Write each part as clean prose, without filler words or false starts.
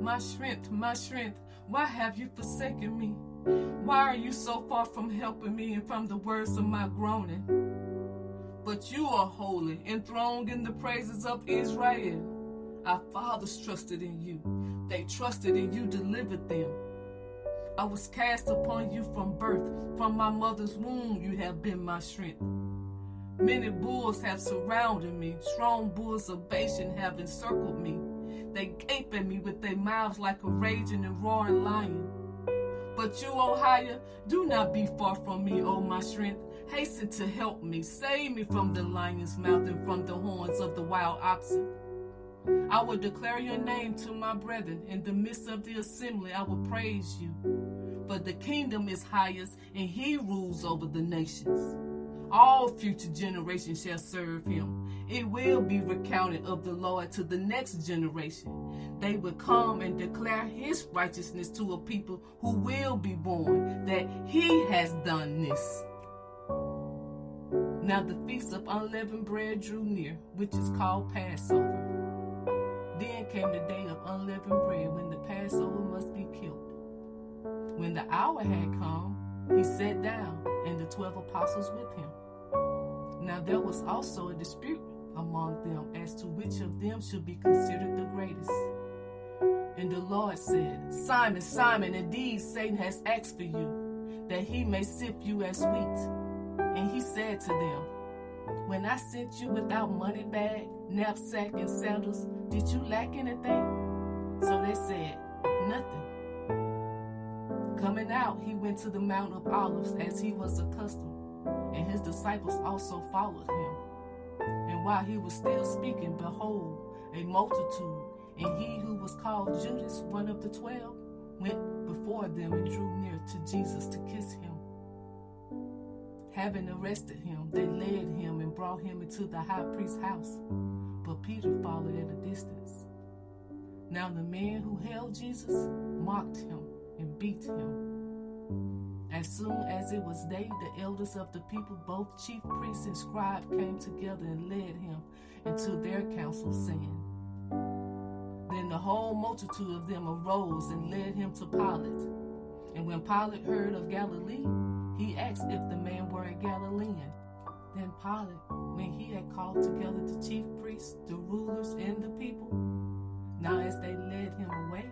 my strength, why have you forsaken me? Why are you so far from helping me and from the words of my groaning? But you are holy, enthroned in the praises of Israel. Our fathers trusted in you. They trusted in you, delivered them. I was cast upon you from birth. From my mother's womb you have been my strength. Many bulls have surrounded me. Strong bulls of Bashan have encircled me. They gape at me with their mouths like a raging and roaring lion. But you, O higher, do not be far from me, O my strength. Hasten to help me. Save me from the lion's mouth and from the horns of the wild oxen. I will declare your name to my brethren. In the midst of the assembly I will praise you. For the kingdom is highest, and he rules over the nations. All future generations shall serve him. It will be recounted of the Lord to the next generation. They will come and declare his righteousness to a people who will be born, that he has done this. Now the feast of unleavened bread drew near, which is called Passover. Then came the day of unleavened bread, when the Passover must be killed. When the hour had come, he sat down, and the 12 apostles with him. Now there was also a dispute among them as to which of them should be considered the greatest. And the Lord said, Simon, Simon, indeed Satan has asked for you, that he may sift you as wheat. And he said to them, when I sent you without money bag, knapsack, and sandals, did you lack anything? So they said, nothing. Coming out, he went to the Mount of Olives as he was accustomed, and his disciples also followed him. And while he was still speaking, behold, a multitude, and he who was called Judas, one of the 12, went before them and drew near to Jesus to kiss him. Having arrested him, they led him and brought him into the high priest's house. But Peter followed at a distance. Now the men who held Jesus mocked him and beat him. As soon as it was day, the elders of the people, both chief priests and scribes, came together and led him into their council, saying, Then the whole multitude of them arose and led him to Pilate. And when Pilate heard of Galilee, he asked if the man were a Galilean. Then Pilate, when he had called together the chief priests, the rulers, and the people, now as they led him away,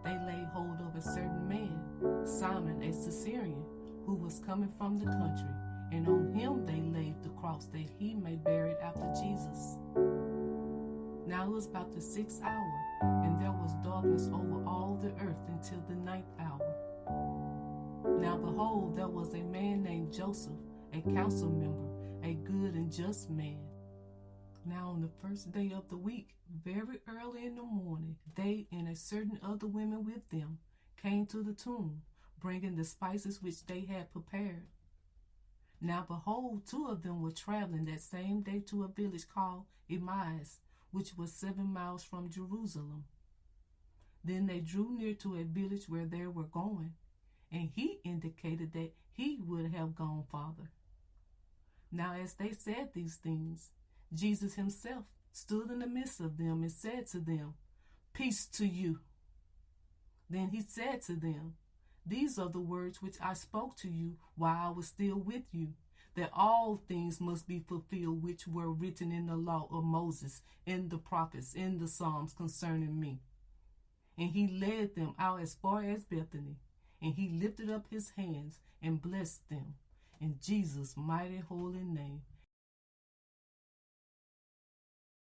they laid hold of a certain man, Simon, a Cyrenian, who was coming from the country, and on him they laid the cross, that he may bear it after Jesus. Now it was about the 6th hour, and there was darkness over all the earth until the 9th hour. Now behold, there was a man named Joseph, a council member, a good and just man. Now on the first day of the week, very early in the morning, they and a certain other women with them came to the tomb, bringing the spices which they had prepared. Now behold, 2 of them were traveling that same day to a village called Emmaus, which was 7 miles from Jerusalem. Then they drew near to a village where they were going, and he indicated that he would have gone farther. Now as they said these things, Jesus himself stood in the midst of them and said to them, Peace to you. Then he said to them, These are the words which I spoke to you while I was still with you, that all things must be fulfilled which were written in the law of Moses, in the prophets, in the Psalms concerning me. And he led them out as far as Bethany, and he lifted up his hands and blessed them. In Jesus' mighty holy name,